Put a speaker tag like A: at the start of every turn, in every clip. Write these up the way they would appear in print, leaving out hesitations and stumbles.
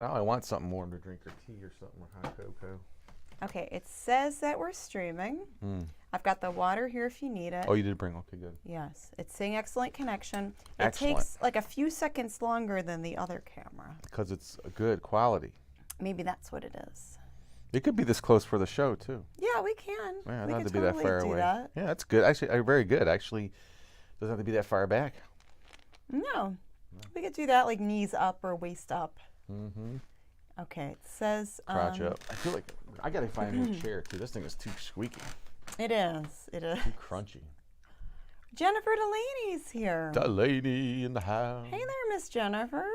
A: Now I want something warm to drink, or tea or something, or hot cocoa.
B: Okay, it says that we're streaming. I've got the water here if you need it.
A: Oh, you did bring. Okay, good.
B: Yes, it's saying excellent connection. It
A: Excellent.
B: takes like a few seconds longer than the other camera.
A: Because it's a good quality.
B: Maybe that's what it is.
A: It could be this close for the show too.
B: Yeah, we can.
A: Yeah,
B: we
A: not
B: can
A: to be that
B: totally
A: far
B: do
A: away.
B: that.
A: Yeah, that's good. Actually, very good. Actually, doesn't have to be that far back.
B: No, we could do that like knees up or waist up.
A: Mm-hmm.
B: Okay, it says
A: Crotch up. I feel like I gotta find a new chair too. This thing is too squeaky.
B: It is. It is.
A: Too crunchy.
B: Jennifer Delaney's here.
A: The lady in the house.
B: Hey there, Miss Jennifer.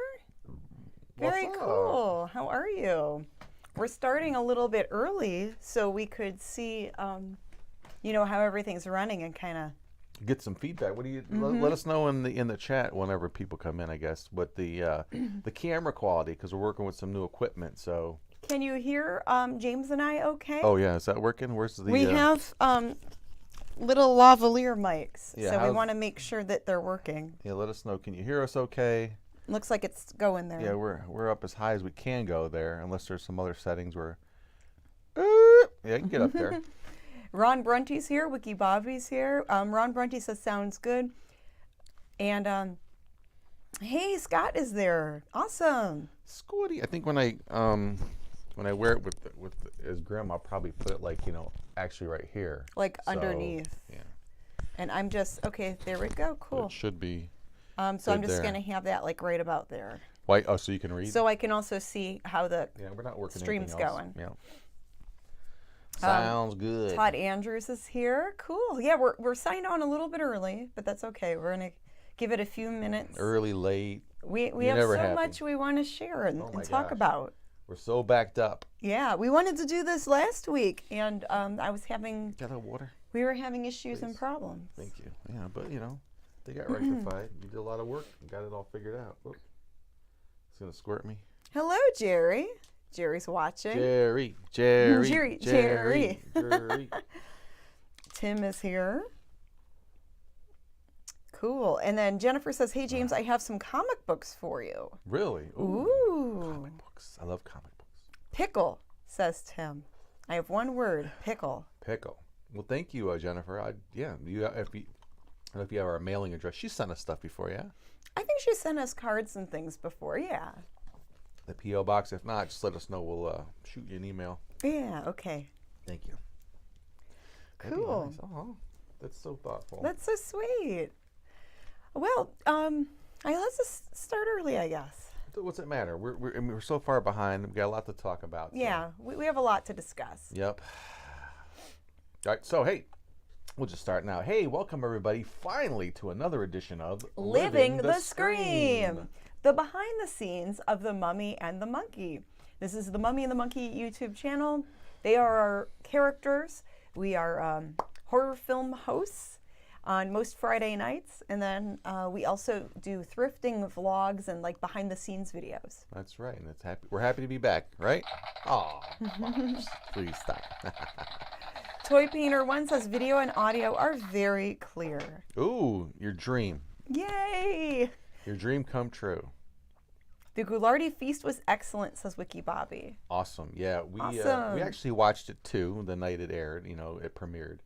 A: What's
B: Very
A: up?
B: cool. How are you? We're starting a little bit early so we could see, how everything's running and kind of
A: Get some feedback. What do you let us know in the chat whenever people come in? I guess what the camera quality, because we're working with some new equipment. So
B: Can you hear James and I okay?
A: oh yeah, is that working? Where's the?
B: We have little lavalier mics,
A: Yeah,
B: so we
A: how's-
B: want to make sure that they're working.
A: Yeah, let us know. Can you hear us okay?
B: Looks like it's going there.
A: Yeah, we're up as high as we can go there, unless there's some other settings where. Yeah, you can get up there.
B: Ron Brunty's here. Wiki Bobby's here. Ron Brunty says sounds good. And hey, Scott is there. Awesome.
A: Scotty, I think when I wear it with his grandma, I'll probably put it like actually right here.
B: Like
A: So,
B: underneath.
A: Yeah.
B: And I'm just okay. There we go. Cool.
A: It should be.
B: So I'm
A: good
B: just
A: there.
B: gonna have that like right about there,
A: White. Oh, so you can read.
B: so I can also see how the
A: yeah, we're not working.
B: stream's
A: anything else.
B: going.
A: Yeah. Sounds good.
B: Todd Andrews is here. Cool. Yeah, we're signed on a little bit early, but that's okay. We're gonna give it a few minutes.
A: Early, late.
B: We
A: You're
B: have
A: never
B: so
A: happy.
B: much we want to share and,
A: Oh my
B: and talk
A: gosh.
B: about.
A: We're so backed up.
B: Yeah, we wanted to do this last week, and I was having
A: Got a water?
B: we were having issues and
A: Please.
B: problems.
A: Thank you. Yeah, but they got rectified. You did a lot of work and got it all figured out. Whoop. It's gonna squirt me.
B: Hello, Jerry. Jerry's watching.
A: Jerry.
B: Jerry.
A: Jerry.
B: Tim is here. Cool. And then Jennifer says, "Hey James, I have some comic books for you."
A: Really?
B: Ooh.
A: Comic books. I love comic books.
B: Pickle, says Tim. I have one word, pickle.
A: Pickle. Well, thank you, Jennifer. If you I don't know if you have our mailing address. She sent us stuff before, yeah?
B: I think she sent us cards and things before, yeah.
A: The P.O. box. If not, just let us know. We'll shoot you an email.
B: Yeah, okay.
A: Thank you. That'd be
B: Cool.
A: nice. Oh, that's so thoughtful.
B: That's so sweet. Well, let's just start early, I guess.
A: What's it matter? We're so far behind. We've got a lot to talk about. So.
B: Yeah, we have a lot to discuss.
A: Yep. All right. So, hey, we'll just start now. Hey, welcome, everybody, finally to another edition of
B: Living the Scream, the behind the scenes of the Mummy and the Monkey. This is the Mummy and the Monkey YouTube channel. They are our characters. We are horror film hosts on most Friday nights, and then we also do thrifting vlogs and like behind the scenes videos.
A: That's right. And we're happy to be back, right? Oh, please stop.
B: Toy Painter One says video and audio are very clear.
A: Ooh, your dream.
B: Yay!
A: Your dream come true.
B: The Goulardi feast was excellent, says Wiki Bobby.
A: Awesome. Yeah, we
B: Awesome.
A: we actually watched it too the night it aired. It premiered.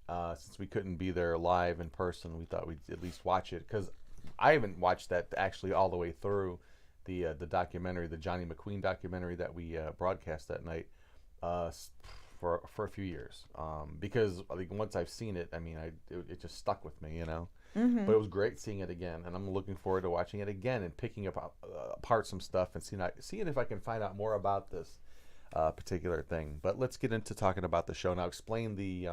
A: Since we couldn't be there live in person, we thought we'd at least watch it, because I haven't watched that actually all the way through the documentary, the Johnny McQueen documentary that we broadcast that night for a few years. Because I think once I've seen it, I mean, it just stuck with me,
B: Mm-hmm.
A: But it was great seeing it again, and I'm looking forward to watching it again and picking apart some stuff and seeing if I can find out more about this particular thing. But let's get into talking about the show now. Explain the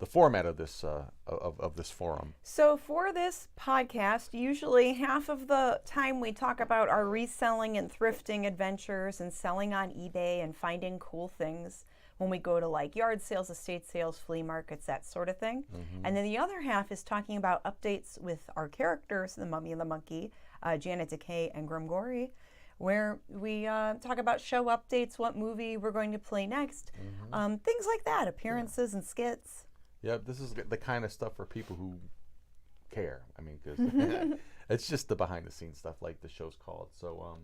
A: format of this of this forum.
B: So for this podcast, usually half of the time we talk about our reselling and thrifting adventures and selling on eBay and finding cool things when we go to like yard sales, estate sales, flea markets, that sort of thing.
A: Mm-hmm.
B: And then the other half is talking about updates with our characters, the Mummy and the Monkey, Janet Decay and Grimgory, where we talk about show updates, what movie we're going to play next, things like that, appearances and skits.
A: Yeah, this is the kind of stuff for people who care. I mean, because it's just the behind the scenes stuff, like the show's called. So,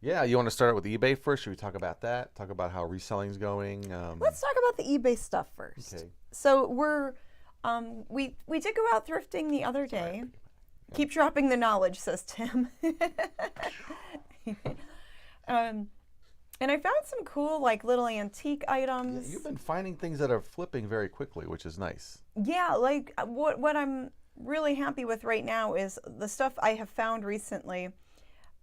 A: Yeah, you want to start out with eBay first? Should we talk about that? Talk about how reselling's going?
B: Let's talk about the eBay stuff first.
A: Okay.
B: So we're we did go out thrifting the other day. Keep dropping the knowledge, says Tim. And I found some cool, like, little antique items.
A: Yeah, you've been finding things that are flipping very quickly, which is nice.
B: Yeah, like what I'm really happy with right now is the stuff I have found recently.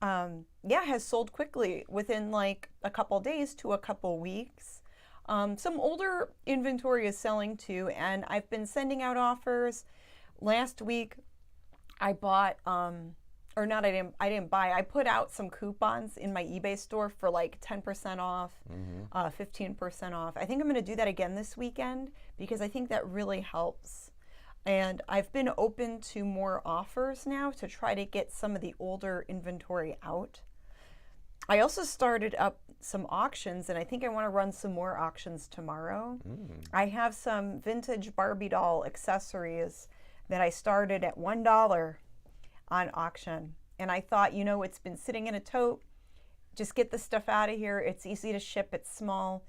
B: Has sold quickly within like a couple days to a couple weeks. Some older inventory is selling too, and I've been sending out offers. Last week, I bought, I didn't buy. I put out some coupons in my eBay store for like 10% off, 15% off. I think I'm going to do that again this weekend because I think that really helps. And I've been open to more offers now to try to get some of the older inventory out. I also started up some auctions, and I think I want to run some more auctions tomorrow. I have some vintage Barbie doll accessories that I started at $1 on auction. And I thought, it's been sitting in a tote. Just get the stuff out of here. It's easy to ship. It's small.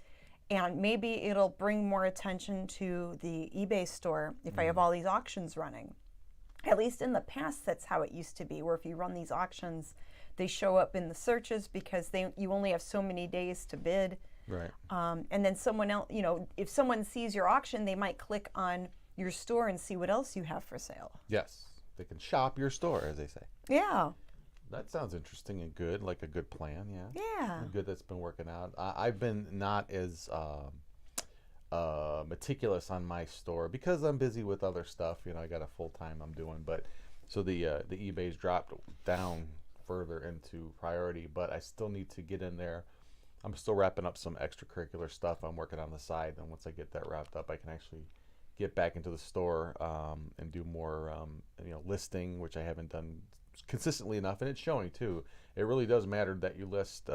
B: And maybe it'll bring more attention to the eBay store if I have all these auctions running. At least in the past, that's how it used to be, where if you run these auctions, they show up in the searches because you only have so many days to bid.
A: Right.
B: And then someone else, if someone sees your auction, they might click on your store and see what else you have for sale.
A: Yes. They can shop your store, as they say.
B: Yeah.
A: That sounds interesting and good, like a good plan, yeah.
B: Yeah.
A: Good that's been working out. I've been not as meticulous on my store because I'm busy with other stuff. I got a full-time I'm doing. But so the eBay's dropped down further into priority, but I still need to get in there. I'm still wrapping up some extracurricular stuff I'm working on the side. And once I get that wrapped up, I can actually get back into the store and do more listing, which I haven't done consistently enough, and it's showing too. It really does matter that you list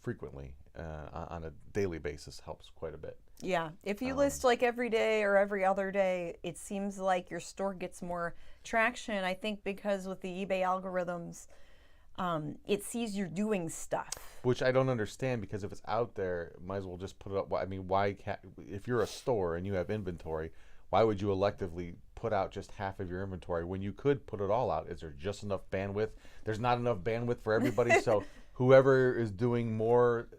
A: frequently on a daily basis. Helps quite a bit.
B: Yeah, if you list like every day or every other day, it seems like your store gets more traction. I think because with the eBay algorithms, it sees you're doing stuff.
A: Which I don't understand, because if it's out there, might as well just put it up. I mean, if you're a store and you have inventory, why would you electively put out just half of your inventory when you could put it all out? Is there just enough bandwidth? There's not enough bandwidth for everybody, so whoever is doing more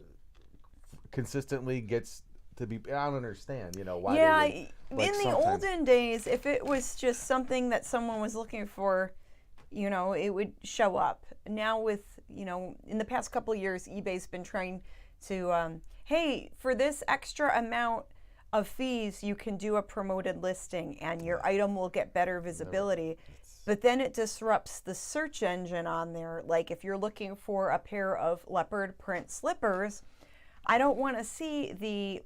A: consistently gets to be. I don't understand, why.
B: Yeah,
A: in
B: the olden days, if it was just something that someone was looking for, it would show up. Now with, in the past couple of years, eBay's been trying to, hey, for this extra amount of fees, you can do a promoted listing and your item will get better visibility. But then it disrupts the search engine on there. Like if you're looking for a pair of leopard print slippers, I don't want to see the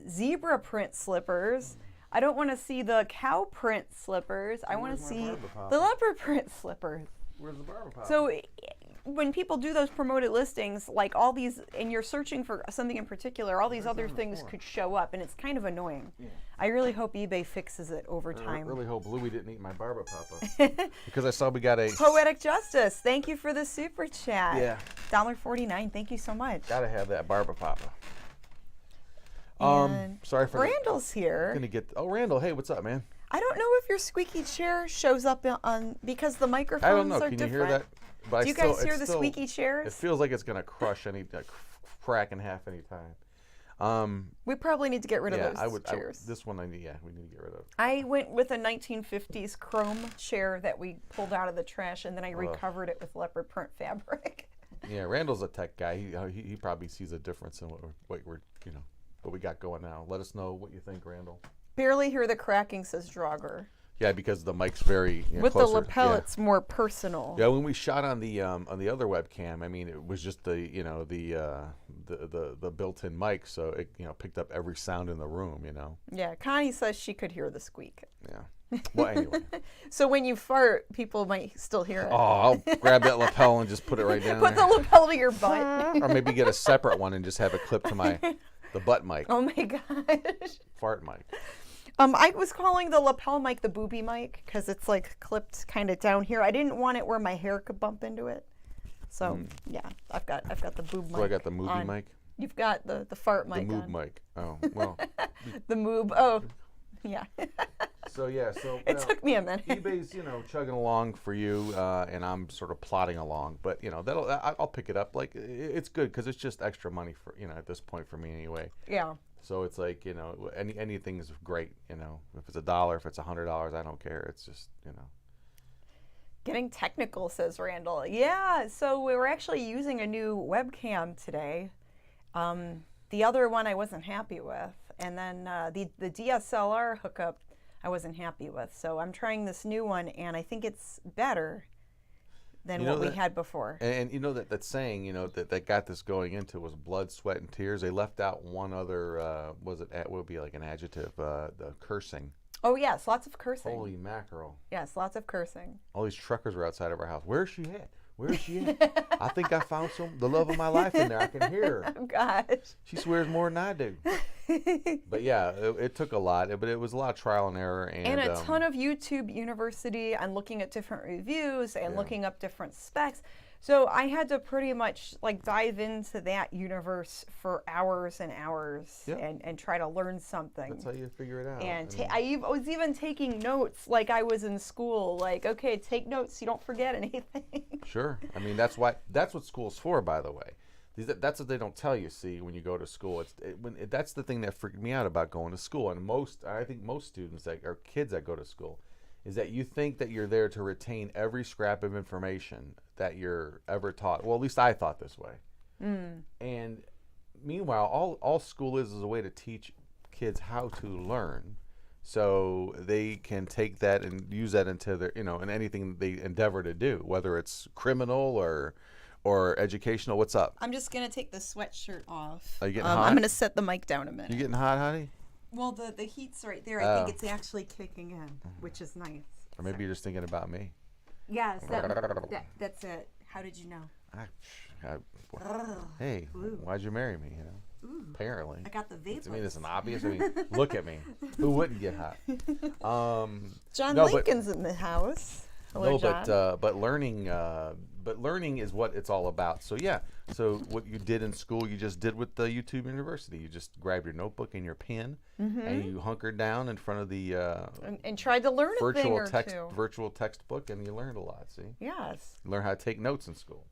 B: zebra print slippers. I don't want to see the cow print slippers. I want to see the leopard print slippers.
A: Where's the barber pop?
B: So when people do those promoted listings, like all these, and you're searching for something in particular, all these other things could show up, and it's kind of annoying. Yeah. I really hope eBay fixes it over time.
A: I really hope Louie didn't eat my barber papa. Because I saw we got a...
B: Poetic Justice, thank you for the super chat.
A: Yeah.
B: $1.49, thank you so much.
A: Gotta have that barber papa. Sorry for
B: Randall's here.
A: Gonna get... Oh, Randall, hey, what's up, man?
B: I don't know if your squeaky chair shows up on because the microphones
A: I don't know.
B: are
A: Can
B: different.
A: You hear that? But
B: do you guys hear the squeaky chairs?
A: It feels like it's gonna crush crack in half any time.
B: We probably need to get rid of those chairs.
A: This one, we need to get rid of.
B: I went with a 1950s chrome chair that we pulled out of the trash, and then I recovered it with leopard print fabric.
A: Yeah, Randall's a tech guy. He probably sees a difference in what we got going now. Let us know what you think, Randall.
B: Barely hear the cracking, says Draugr.
A: Yeah, because the mic's very
B: with
A: closer.
B: The lapel, it's more personal.
A: Yeah, when we shot on the other webcam, I mean, it was just the built-in mic, so it picked up every sound in the room.
B: Yeah, Connie says she could hear the squeak.
A: Yeah. Well, anyway.
B: So when you fart, people might still hear it.
A: Oh, I'll grab that lapel and just put it right down
B: Put
A: there.
B: the lapel to your butt.
A: Or maybe get a separate one and just have it clipped to the butt mic.
B: Oh my gosh.
A: Fart mic.
B: I was calling the lapel mic the booby mic because it's like clipped kind of down here. I didn't want it where my hair could bump into it. So yeah, I've got the boob mic.
A: So I got the movie
B: on.
A: mic.
B: You've got the fart mic.
A: The moob
B: on.
A: mic. Oh well.
B: The moob. Oh, yeah.
A: So yeah. So
B: It took me a minute.
A: eBay's chugging along for you, and I'm sort of plodding along. But I'll pick it up. Like it's good because it's just extra money for at this point for me anyway.
B: Yeah.
A: So it's like anything's great. If it's $1, if it's $100, I don't care. It's just
B: Getting technical, says Randall. Yeah, so we were actually using a new webcam today. The other one I wasn't happy with. And then the DSLR hookup I wasn't happy with. So I'm trying this new one, and I think it's better than what we had before.
A: And that saying, that got this going into was blood, sweat, and tears. They left out one other, would be like an adjective, the cursing.
B: Oh, yes, lots of cursing.
A: Holy mackerel.
B: Yes, lots of cursing.
A: All these truckers were outside of our house. Where's she at? Where's she at? I think I found the love of my life in there. I can hear her.
B: Oh, gosh.
A: She swears more than I do. But yeah, it took a lot, but it was a lot of trial and error.
B: And a ton of YouTube University and looking at different reviews and looking up different specs. So I had to pretty much dive into that universe for hours and hours and try to learn something.
A: That's how you figure it out.
B: And I was even taking notes like I was in school. Like, okay, take notes so you don't forget anything. Sure.
A: I mean, that's what school's for, by the way. That's what they don't tell you, see, when you go to school. That's the thing that freaked me out about going to school. And I think most students or kids that go to school is that you think that you're there to retain every scrap of information that you're ever taught. Well, at least I thought this way. And meanwhile, all school is a way to teach kids how to learn, so they can take that and use that into their, in anything they endeavor to do, whether it's criminal or educational. What's up?
B: I'm just gonna take the sweatshirt off.
A: Are you getting hot?
B: I'm gonna set the mic down a minute.
A: You getting hot, honey?
B: Well, the heat's right there. I think it's actually kicking in, which is nice.
A: Or maybe you're just thinking about me.
B: Yes, that's it. How did you know?
A: Hey, why'd you marry me? Apparently.
B: I got the vape.
A: I mean, it's an obvious. I mean, look at me. Who wouldn't get hot?
B: John Lincoln's in the house. Hello, John.
A: But learning is what it's all about. So yeah. So what you did in school, you just did with the YouTube University. You just grabbed your notebook and your pen, and you hunkered down in front of the
B: and tried to learn a thing or two.
A: Virtual textbook, and you learned a lot. See?
B: Yes.
A: You learn how to take notes in school.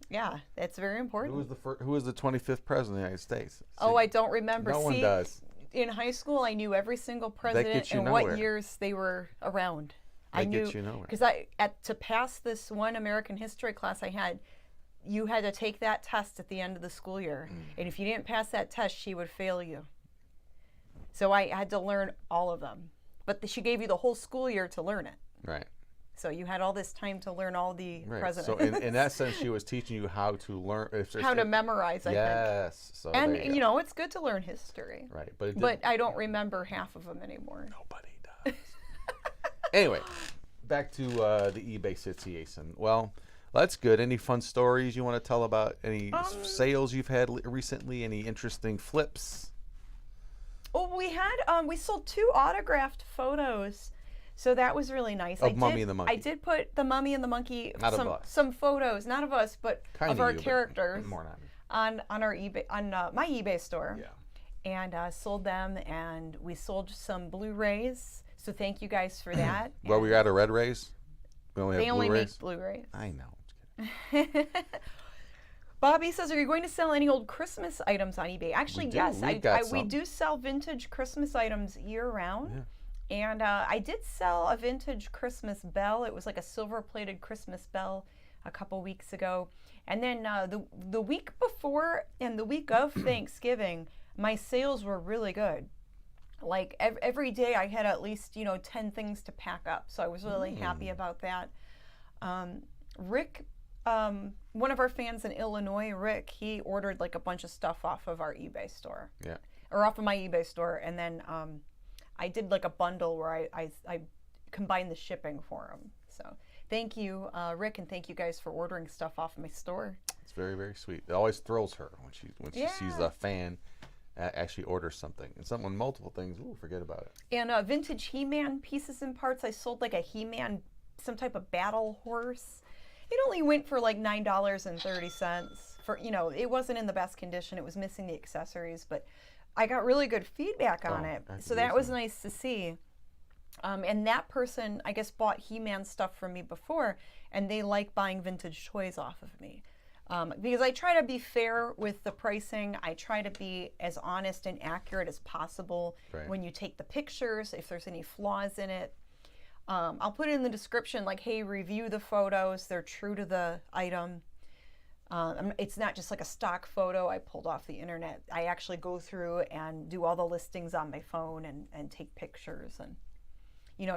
B: Yeah, that's very important.
A: Who was the 25th president of the United States? See?
B: Oh, I don't remember.
A: No one does.
B: In high school, I knew every single president and what years they were around. I knew because to pass this one American history class I had, you had to take that test at the end of the school year, and if you didn't pass that test, she would fail you. So I had to learn all of them, but she gave you the whole school year to learn it.
A: Right.
B: So you had all this time to learn all the presidents.
A: So in that sense, she was teaching you how to learn.
B: How to memorize, I think.
A: Yes. So
B: and, it's good to learn history.
A: Right.
B: But I don't remember half of them anymore.
A: Nobody does. Anyway, back to the eBay situation. Well, that's good. Any fun stories you want to tell about any sales you've had recently? Any interesting flips?
B: Oh, we sold 2 autographed photos. So that was really nice.
A: Of Mummy and the Monkey.
B: I did put the Mummy and the Monkey,
A: some
B: photos, not of us, but
A: kind
B: of our characters
A: more not.
B: on our eBay, on my eBay store.
A: Yeah.
B: And sold them, and we sold some Blu-rays. So thank you guys for that.
A: Well, we got a Red Rays. We only have
B: they only make Blu-rays.
A: I know.
B: Bobby says, are you going to sell any old Christmas items on eBay? Actually, yes. We do sell vintage Christmas items year-round. Yeah. And I did sell a vintage Christmas bell. It was like a silver-plated Christmas bell a couple weeks ago. And then the week before and the week of Thanksgiving, my sales were really good. Like every day I had at least, 10 things to pack up. So I was really happy about that. Rick, one of our fans in Illinois, Rick, he ordered like a bunch of stuff off of our eBay store. Yeah. Or off of my eBay store. And then I did like a bundle where I combined the shipping for him. So thank you, Rick, and thank you guys for ordering stuff off of my store. It's very, very sweet. It always thrills her when she sees a fan actually order something. And someone multiple things, forget about it. And vintage He-Man pieces and parts. I sold like a He-Man, some type of battle horse. It only went for like $9.30 for, it wasn't in the best condition. It was missing the accessories, but I got really good feedback on it. So that was nice to see. And that person, I guess, bought He-Man stuff from me before, and they like buying vintage toys off of me. Because I try to be fair with the pricing. I try to be as honest and accurate as possible when you take the pictures, if there's any flaws in it. I'll put it in the description, like, hey, review the photos. They're true to the item. It's not just like a stock photo I pulled off the internet. I actually go through and do all the listings on my phone and take pictures and,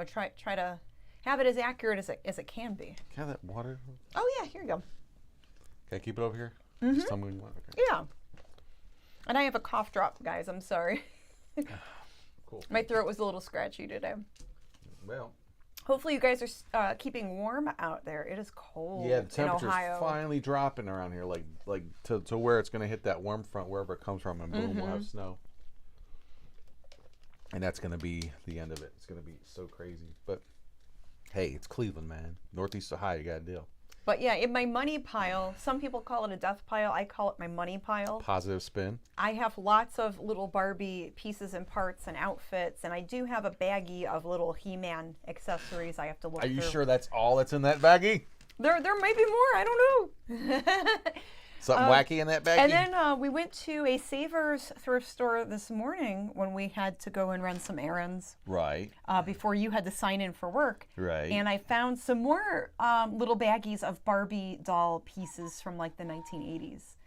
B: try to have it as accurate as it can be.
A: Can I have that water?
B: Oh, yeah, here you go.
A: Can I keep it over here?
B: Mm-hmm.
A: Just tell me when you want. Okay.
B: Yeah. And I have a cough drop, guys. I'm sorry.
A: Cool.
B: My throat was a little scratchy today.
A: Well.
B: Hopefully you guys are keeping warm out there. It is cold.
A: Yeah, the temperature's
B: in Ohio.
A: finally dropping around here, like to where it's going to hit that warm front wherever it comes from, and boom, we'll have snow. And that's going to be the end of it. It's going to be so crazy. But hey, it's Cleveland, man. Northeast Ohio, you got a deal.
B: But yeah, in my money pile, some people call it a death pile. I call it my money pile.
A: Positive spin.
B: I have lots of little Barbie pieces and parts and outfits, and I do have a baggie of little He-Man accessories I have to look through.
A: Are you sure that's all that's in that baggie?
B: There may be more. I don't know.
A: Something wacky in that baggie?
B: And then we went to a Savers thrift store this morning when we had to go and run some errands.
A: Right.
B: Before you had to sign in for work.
A: Right.
B: And I found some more little baggies of Barbie doll pieces from like the 1980s.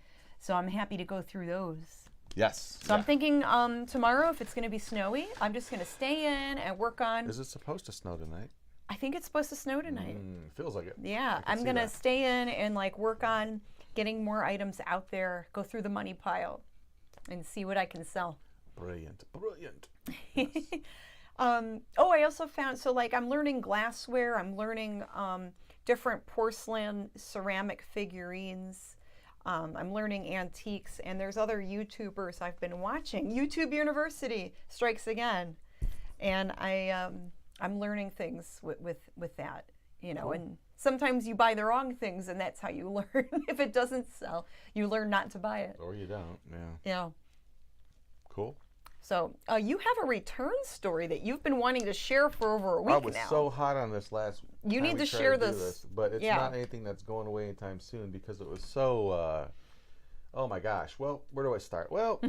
B: So I'm happy to go through those.
A: Yes.
B: So I'm thinking tomorrow, if it's going to be snowy, I'm just going to stay in and work on.
A: Is it supposed to snow tonight?
B: I think it's supposed to snow tonight.
A: Feels like it.
B: Yeah, I'm going to stay in and like work on getting more items out there, go through the money pile and see what I can sell.
A: Brilliant, brilliant.
B: Yes. I also found, so like I'm learning glassware, I'm learning different porcelain ceramic figurines. I'm learning antiques, and there's other YouTubers I've been watching. YouTube University strikes again, and I'm learning things with that, cool. And sometimes you buy the wrong things, and that's how you learn. If it doesn't sell, you learn not to buy it.
A: Or you don't, yeah.
B: Yeah.
A: Cool.
B: So you have a return story that you've been wanting to share for over a week now.
A: I was so hot on this last.
B: You need to share this.
A: But it's not anything that's going away anytime soon because it was so. Oh my gosh. Well, where do I start? Well,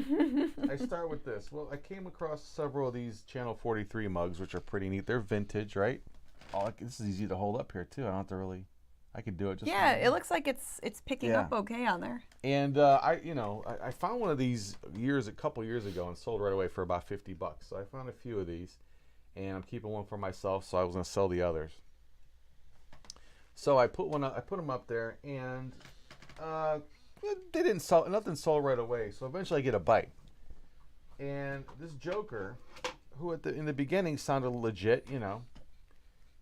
A: I start with this. Well, I came across several of these Channel 43 mugs, which are pretty neat. They're vintage, right? Oh, this is easy to hold up here too. I don't have to really. I could do it just.
B: Yeah, it looks like it's picking up okay on there.
A: And I found one of these a couple years ago and sold right away for about $50. So I found a few of these, and I'm keeping one for myself. So I was gonna sell the others. So I put them up there, and they didn't sell. Nothing sold right away. So eventually I get a bite, and this Joker, who in the beginning sounded legit,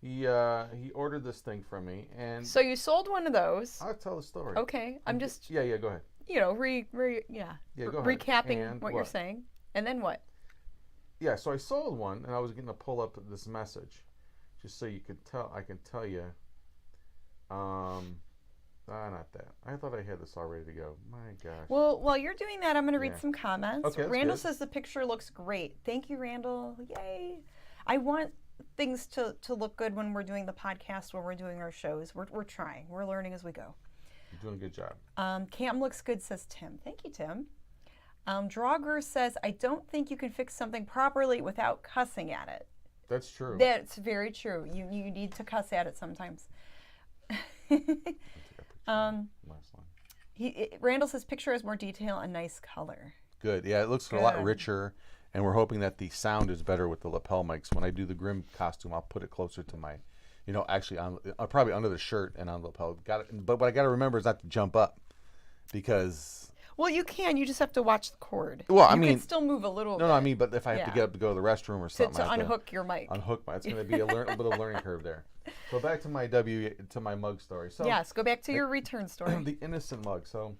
A: He ordered this thing from me, and
B: so you sold one of those.
A: I'll tell the story.
B: Okay, I'm just
A: go ahead.
B: Go ahead. Recapping
A: and
B: what you're saying, and then what?
A: Yeah, so I sold one, and I was going to pull up this message, just so you could tell. I can tell you. Not that. I thought I had this all ready to go. My gosh.
B: Well, while you're doing that, I'm going to read some comments.
A: Okay,
B: Randall says the picture looks great. Thank you, Randall. Yay! I want things to look good when we're doing the podcast, when we're doing our shows. We're trying. We're learning as we go.
A: You're doing a good job.
B: Cam looks good, says Tim. Thank you, Tim. Draugr says, I don't think you can fix something properly without cussing at it.
A: That's true.
B: That's very true. You need to cuss at it sometimes. Randall says picture has more detail and nice color.
A: Good. Yeah, it looks a lot richer, and we're hoping that the sound is better with the lapel mics. When I do the Grimm costume, I'll put it closer to my, actually on probably under the shirt and on the lapel. But what I got to remember is not to jump up, because.
B: Well, you can. You just have to watch the cord.
A: Well,
B: you can still move a little bit.
A: No, I mean, but if I have to get up to go to the restroom or something.
B: To unhook your mic.
A: Unhook my. It's going to be a bit of learning curve there. So back to my mug story. So
B: yes, go back to your return story.
A: The innocent mug. So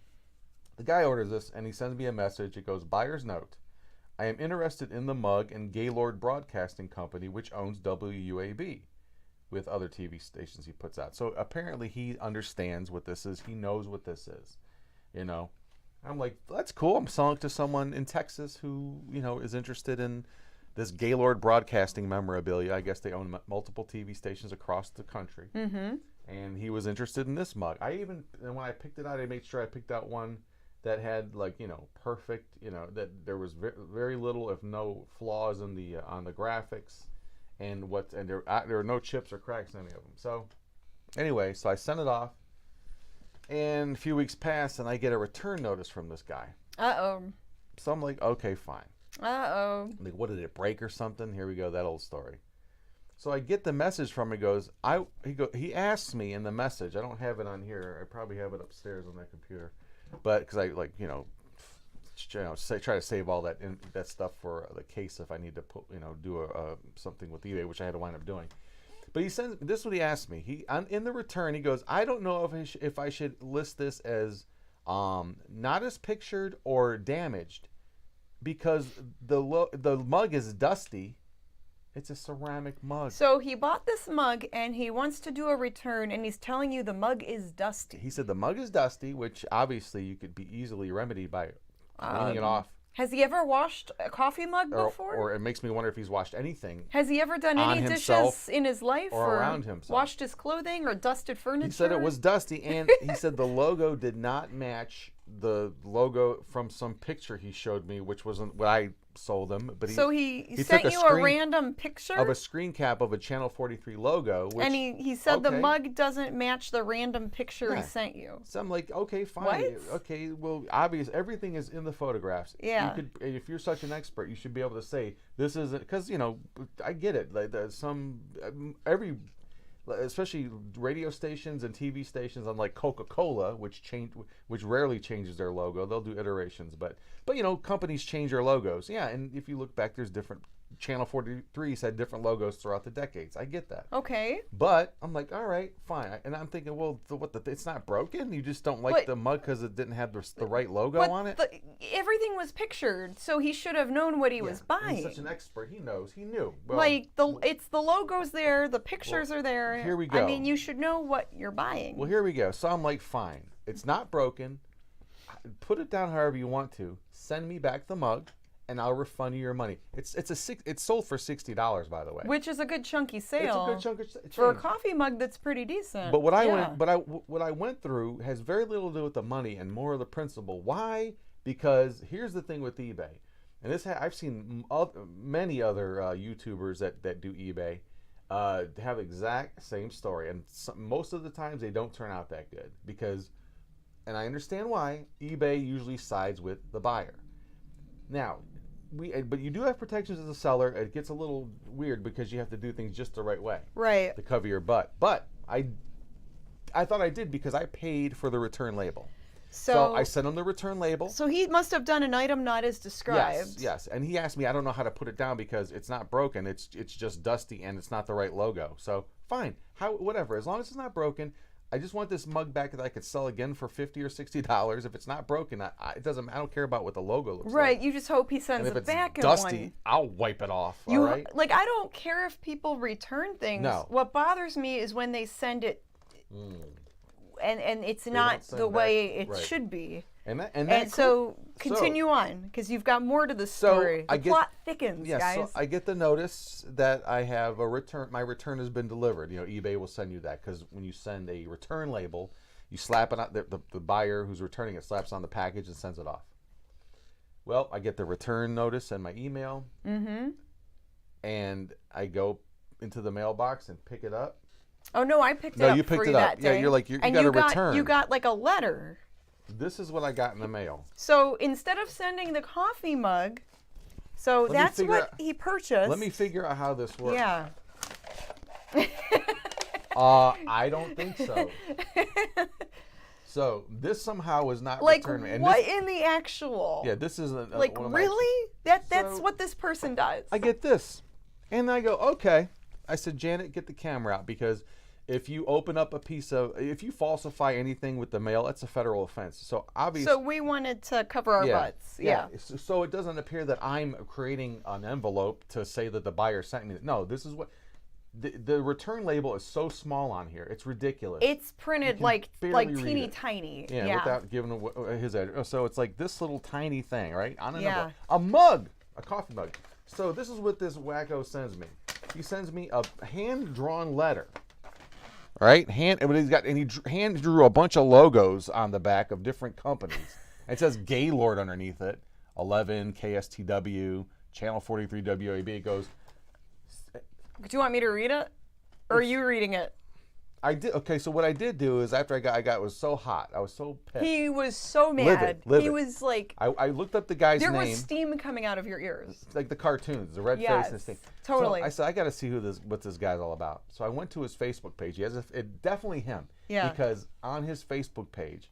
A: the guy orders this, and he sends me a message. It goes, buyer's note. I am interested in the mug and Gaylord Broadcasting Company, which owns WUAB. with other TV stations he puts out. So apparently he understands what this is. He knows what this is. You know, I'm like, that's cool. I'm selling it to someone in Texas who, you know, is interested in this Gaylord Broadcasting memorabilia. I guess they own multiple TV stations across the country.
B: Mm-hmm.
A: And he was interested in this mug. And when I picked it out, I made sure I picked out one that had, like, you know, perfect, you know, that there was very little, if no, flaws in the on the graphics, and there were no chips or cracks in any of them. So anyway, so I sent it off, and a few weeks pass, and I get a return notice from this guy.
B: Uh-oh.
A: So I'm like, okay, fine.
B: Uh-oh.
A: Like, what, did it break or something? Here we go, that old story. So I get the message from him. He asks me in the message. I don't have it on here. I probably have it upstairs on my computer, but because I, like, try to save all that stuff for the case if I need to put, do something with eBay, which I had to wind up doing. But he sends, this is what he asked me. In the return, he goes, I don't know if I should list this as not as pictured or damaged, because the mug is dusty. It's a ceramic mug.
B: So he bought this mug and he wants to do a return, and he's telling you the mug is dusty.
A: He said the mug is dusty, which obviously you could be easily remedied by cleaning it off.
B: Has he ever washed a coffee mug before?
A: Or it makes me wonder if he's washed anything.
B: Has he ever done any dishes in his life?
A: Or around himself.
B: Washed his clothing or dusted furniture?
A: He said it was dusty, and he said the logo did not match the logo from some picture he showed me, which wasn't what I sold him. But
B: so he sent you a random picture
A: of a screen cap of a Channel 43 logo, which,
B: and he said the mug doesn't match the random picture he sent you.
A: So I'm like, okay, fine.
B: What?
A: Okay, well, obvious, everything is in the photographs.
B: Yeah.
A: If you're such an expert, you should be able to say this isn't, because I get it. Like especially radio stations and TV stations, unlike Coca-Cola, which rarely changes their logo. They'll do iterations, but companies change their logos. Yeah, and if you look back, there's different. Channel 43's had different logos throughout the decades. I get that.
B: Okay.
A: But I'm like, all right, fine. And I'm thinking, well, it's not broken? You just don't like the mug because it didn't have the right logo on it?
B: Everything was pictured, so he should have known what he was buying.
A: He's such an expert. He knows. He knew. Well,
B: it's the logo's there, the pictures are there.
A: Here we go.
B: I mean, you should know what you're buying.
A: Well, here we go. So I'm like, fine. It's not broken. Put it down however you want to. Send me back the mug, and I'll refund you your money. It's sold for $60, by the way.
B: Which is a good chunky sale.
A: It's a good chunk of change.
B: For a coffee mug that's pretty decent.
A: But what I went through has very little to do with the money and more of the principle. Why? Because here's the thing with eBay, and I've seen many other YouTubers that do eBay have the exact same story, and most of the times they don't turn out that good because, and I understand why, eBay usually sides with the buyer. Now, but you do have protections as a seller. It gets a little weird because you have to do things just the right way,
B: right,
A: to cover your butt. But I thought I did because I paid for the return label. So I sent him the return label. So
B: he must have done an item not as described.
A: Yes. And he asked me, I don't know how to put it down because it's not broken. It's just dusty and it's not the right logo. So fine, whatever. As long as it's not broken, I just want this mug back that I could sell again for $50 or $60. If it's not broken, it doesn't. I don't care about what the logo looks like.
B: Right. You just hope he sends it back.
A: If it's dusty, I'll wipe it off. All right.
B: Like, I don't care if people return things.
A: No.
B: What bothers me is when they send it, and it's not the way it should be. And so continue on, because you've got more to the story. The plot thickens, guys.
A: So I get the notice that I have a return. My return has been delivered. eBay will send you that because when you send a return label, you slap it on the buyer who's returning it slaps on the package and sends it off. Well, I get the return notice in my email, and I go into the mailbox and pick it up.
B: Oh no, I picked it up.
A: No, you picked it
B: up.
A: That day. Yeah, you're like you got a return.
B: You got like a letter.
A: This is what I got in the mail.
B: So instead of sending the coffee mug, that's what he purchased.
A: Let me figure out how this works.
B: Yeah.
A: I don't think so. So this somehow was not returned.
B: Like what in the actual?
A: Yeah, this is
B: really? That's what this person does.
A: I get this, and I go, okay. I said, Janet, get the camera out because if you open up if you falsify anything with the mail, it's a federal offense. So obviously.
B: So we wanted to cover our butts. Yeah.
A: So it doesn't appear that I'm creating an envelope to say that the buyer sent me. No, this is what. the return label is so small on here. It's ridiculous.
B: It's printed like teeny tiny.
A: Yeah, without giving his address. So it's like this little tiny thing, right? On an
B: Yeah.
A: envelope. A mug, a coffee mug. So this is what this wacko sends me. He sends me a hand-drawn letter. Right? He hand drew a bunch of logos on the back of different companies. It says Gaylord underneath it. 11 KSTW, Channel 43 WAB. It goes.
B: Do you want me to read it, or are you reading it?
A: I did. Okay, so what I did do is after it was so hot. I was so pissed.
B: He was so mad.
A: Livid.
B: He was like.
A: I looked up the guy's name.
B: There was steam coming out of your ears.
A: Like the cartoons, the red face and the steam.
B: Totally.
A: So I said, I got to see what this guy's all about. So I went to his Facebook page. He has definitely him.
B: Yeah.
A: Because on his Facebook page,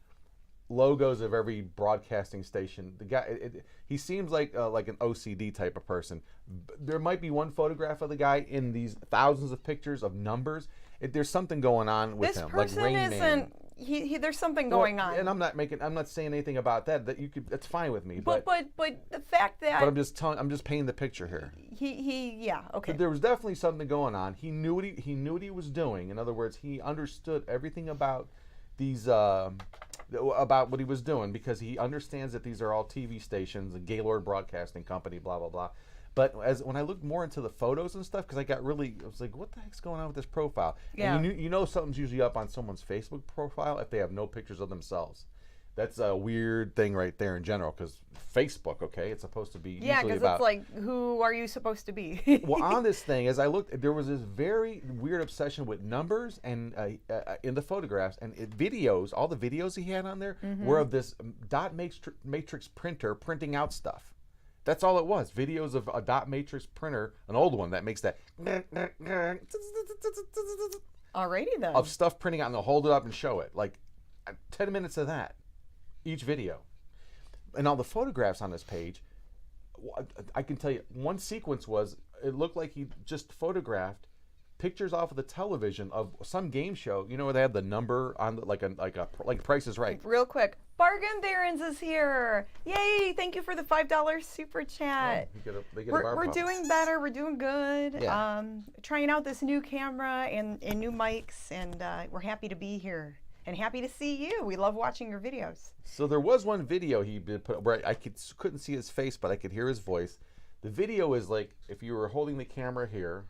A: logos of every broadcasting station. The guy, he seems like an OCD type of person. There might be one photograph of the guy in these thousands of pictures of numbers. There's something going on with him.
B: This person isn't. There's something going on.
A: And I'm not saying anything about that. That's fine with me.
B: But the fact that.
A: But I'm just painting the picture here.
B: Yeah, okay.
A: But there was definitely something going on. He knew what he was doing. In other words, he understood everything about these about what he was doing, because he understands that these are all TV stations, a Gaylord Broadcasting Company, blah blah blah. But when I looked more into the photos and stuff, because I was like, what the heck's going on with this profile?
B: Yeah.
A: And you know something's usually up on someone's Facebook profile if they have no pictures of themselves. That's a weird thing right there in general, because Facebook, okay, it's supposed to be usually about...
B: Yeah, because it's like, who are you supposed to be?
A: Well, on this thing, as I looked, there was this very weird obsession with numbers and in the photographs and videos. All the videos he had on there were of this dot matrix printer printing out stuff. That's all it was. Videos of a dot matrix printer, an old one that makes that...
B: Alrighty then.
A: Of stuff printing out, and they'll hold it up and show it. Like 10 minutes of that. Each video. And all the photographs on this page, I can tell you, one sequence was, it looked like he just photographed pictures off of the television of some game show, you know, where they have the number on like Price is Right.
B: Real quick, Bargain Barons is here. Yay, thank you for the $5 super chat. We're doing better, we're doing good.
A: Yeah.
B: Trying out this new camera and new mics, and we're happy to be here. And happy to see you. We love watching your videos.
A: So there was one video he did put where I couldn't see his face, but I could hear his voice. The video is like if you were holding the camera here,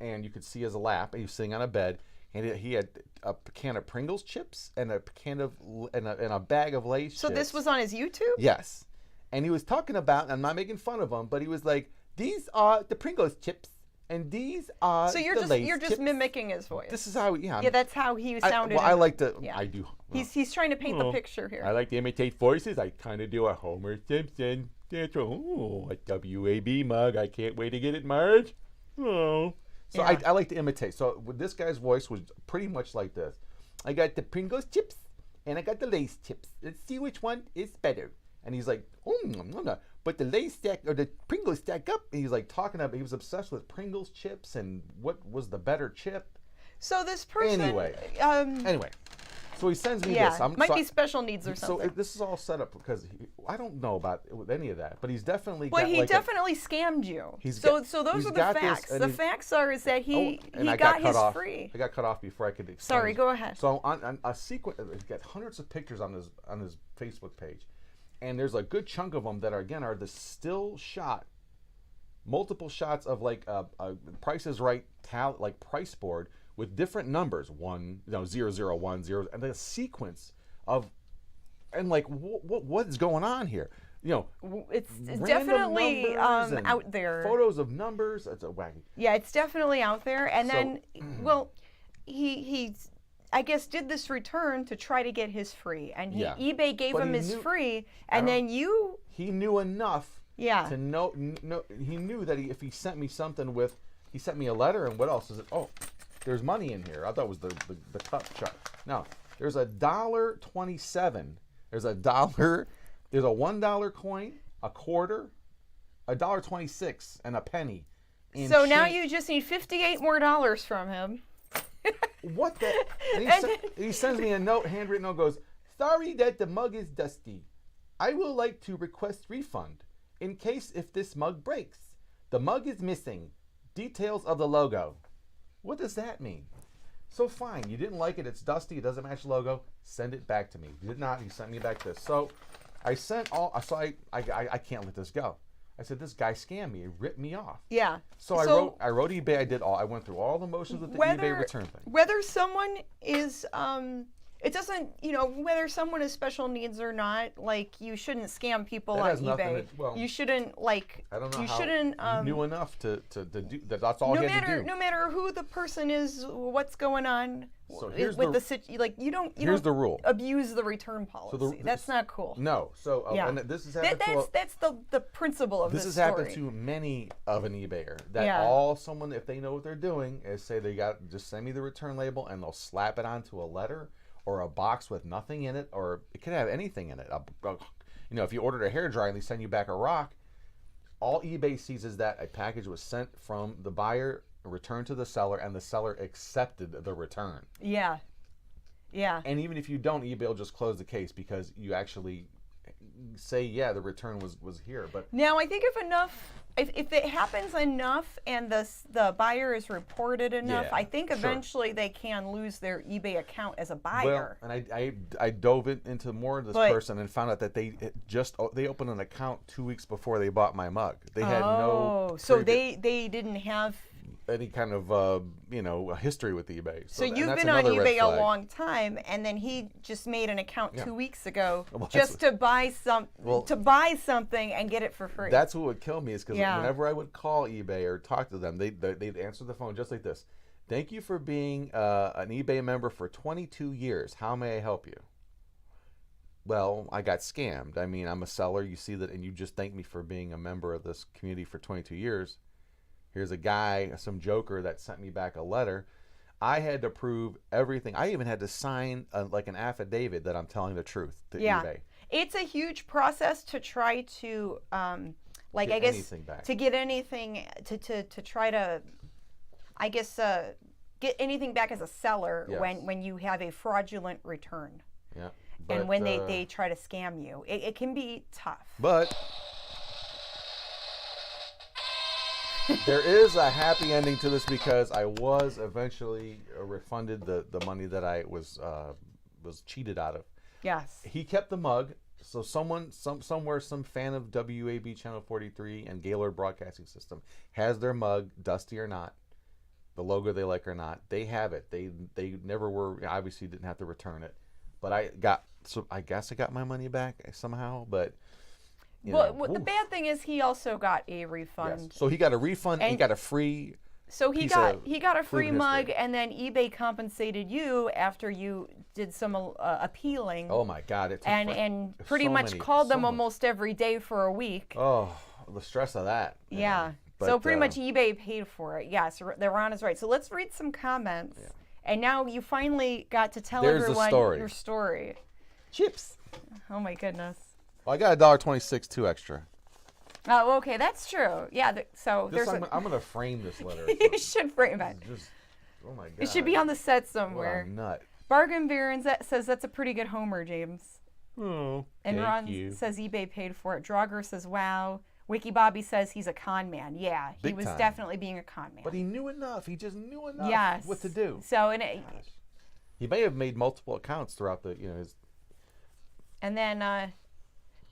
A: and you could see his lap, and he was sitting on a bed, and he had a can of Pringles chips and a can of and a bag of Lay's chips.
B: So this was on his YouTube?
A: Yes, and he was talking about, and I'm not making fun of him, but he was like, "These are the Pringles chips." And these are
B: so you're just mimicking his voice.
A: This is how, yeah.
B: Yeah, that's how he sounded.
A: I like to.
B: Yeah.
A: I do.
B: He's trying to paint the picture here.
A: I like to imitate voices. I kind of do a Homer Simpson. Oh, a WAB mug. I can't wait to get it, Marge. Oh. So
B: Yeah.
A: I like to imitate. So this guy's voice was pretty much like this. I got the Pringles chips and I got the Lay's chips. Let's see which one is better. And he's like, but the Lay's stack or the Pringles stack up. And he's like talking about, he was obsessed with Pringles chips and what was the better chip.
B: So this person.
A: Anyway. So he sends me this.
B: Might be special needs or something.
A: So this is all set up because I don't know about any of that, but he's definitely.
B: But he definitely scammed you. So those are the facts. The facts are that he got his free.
A: I got cut off before I could explain.
B: Sorry, go ahead.
A: So on a sequence, he's got hundreds of pictures on his Facebook page, and there's a good chunk of them that are the still shot, multiple shots of like Price is Right like price board with different numbers, 001, 0, and the sequence of, and like what is going on here? You know,
B: it's definitely out there.
A: Photos of numbers. It's a wacky.
B: Yeah, it's definitely out there. And then, well, he I guess did this return to try to get his free, and eBay gave him his free, and then he knew enough.
A: Yeah. To know, he knew that if he sent me something he sent me a letter, and what else is it? Oh, there's money in here. I thought it was the cut chart. No, there's $1.27. There's $1. There's a $1 coin, a quarter, $1.26, and a penny.
B: So now you just need $58 more from him.
A: What the? He sends me a note, handwritten note, goes, "Sorry that the mug is dusty. I will like to request refund in case if this mug breaks. The mug is missing. Details of the logo." What does that mean? So fine, you didn't like it. It's dusty. It doesn't match the logo. Send it back to me. He did not. He sent me back this. So I sent all. So I can't let this go. I said, this guy scammed me. He ripped me off.
B: Yeah.
A: So I wrote eBay. I went through all the motions with the eBay return thing.
B: Whether someone is it doesn't, whether someone has special needs or not, like, you shouldn't scam people on eBay. You shouldn't, like,
A: I don't know
B: you
A: how
B: shouldn't.
A: You knew enough to do that. That's all you had to do.
B: No matter who the person is, what's going on
A: So here's
B: with you don't
A: the rule.
B: Abuse the return policy. That's not cool.
A: No. So and this has happened
B: that's the principle of this
A: has
B: story.
A: happened to many of an eBayer. That someone, if they know what they're doing, is say they just send me the return label and they'll slap it onto a letter or a box with nothing in it, or it could have anything in it. If you ordered a hairdryer and they send you back a rock, all eBay sees is that a package was sent from the buyer, returned to the seller, and the seller accepted the return.
B: Yeah.
A: And even if you don't, eBay will just close the case because you actually say, yeah, the return was here. But
B: now I think if it happens enough and the buyer is reported enough, I think eventually they can lose their eBay account as a buyer.
A: Well, and I dove into more of this person and found out that they opened an account 2 weeks before they bought my mug. They had no.
B: So they didn't have
A: any kind of a history with eBay.
B: So you've been on eBay a long time, and then he just made an account 2 weeks ago just to buy something and get it for free.
A: That's what would kill me is because whenever I would call eBay or talk to them, they'd answer the phone just like this. Thank you for being an eBay member for 22 years. How may I help you? Well, I got scammed. I mean, I'm a seller. You see that, and you just thank me for being a member of this community for 22 years. Here's a guy, some joker that sent me back a letter. I had to prove everything. I even had to sign an affidavit that I'm telling the truth to eBay.
B: It's a huge process to try to, to get anything, to try to, get anything back as a seller when you have a fraudulent return.
A: Yeah.
B: And when they try to scam you. It can be tough.
A: But there is a happy ending to this because I was eventually refunded the money that I was cheated out of.
B: Yes.
A: He kept the mug. So somewhere, some fan of WAB Channel 43 and Gaylord Broadcasting System has their mug, dusty or not, the logo they like or not. They have it. They never were, obviously didn't have to return it. But I guess I got my money back somehow, but
B: the bad thing is he also got a refund.
A: Yes. So he got a refund and he got a free.
B: So he got a free mug, and then eBay compensated you after you did some appealing.
A: Oh my God! It took
B: and pretty much called them almost every day for a week.
A: Oh, the stress of that.
B: Yeah. So pretty much eBay paid for it. Yes, Ron is right. So let's read some comments. Yeah. And now you finally got to tell everyone your story.
A: Chips.
B: Oh my goodness.
A: Well, I got $1.26 too extra.
B: Oh, okay, that's true. Yeah,
A: I'm gonna frame this letter.
B: You should frame it.
A: Oh my God.
B: It should be on the set somewhere.
A: What a nut.
B: Bargain Barons says that's a pretty good homer, James.
A: Oh,
B: and Ron says eBay paid for it. Draugr says, wow. Wiki Bobby says he's a con man. Yeah, he was definitely being a con man.
A: But he knew enough. He just knew enough what to do.
B: So
A: he may have made multiple accounts throughout his.
B: And then